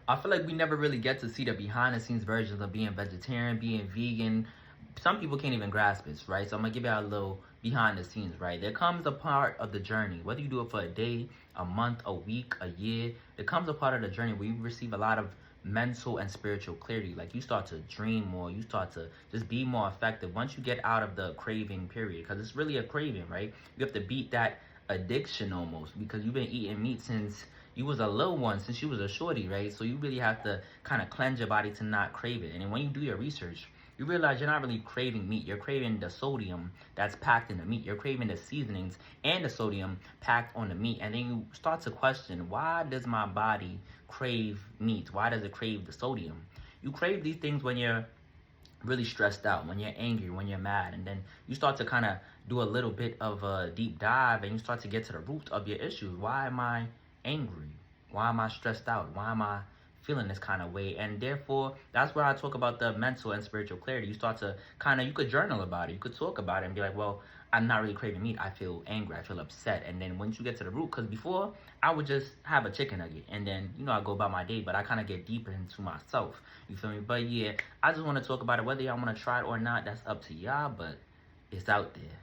I feel like we never really get to see the behind the scenes versions of being vegetarian, being vegan. Some people can't even grasp it, right? So I'm gonna give you a little behind the scenes, right? There comes a part of the journey, whether you do it for a day, a month, a week, a year, there comes a part of the journey where you receive a lot of mental and spiritual clarity. Like you start to dream more, you start to just be more effective once you get out of the craving period, because it's really a craving, right? You have to beat that addiction almost, because you've been eating meat since you was a little one, since you was a shorty, right? So you really have to kind of cleanse your body to not crave it. And then when you do your research, you realize you're not really craving meat. You're craving the sodium that's packed in the meat. You're craving the seasonings and the sodium packed on the meat. And then you start to question, why does my body crave meat? Why does it crave the sodium? You crave these things when you're really stressed out, when you're angry, when you're mad, and then you start to kind of do a little bit of a deep dive and you start to get to the root of your issues. Why am I angry? Why am I stressed out? Why am I feeling this kind of way? And therefore, that's where I talk about the mental and spiritual clarity. You start to kind of, you could journal about it, you could talk about it and be like, well, I'm not really craving meat. I feel angry. I feel upset. And then once you get to the root, because before I would just have a chicken nugget and then, I go about my day, but I kind of get deeper into myself. You feel me? But yeah, I just want to talk about it. Whether y'all want to try it or not, that's up to y'all, but it's out there.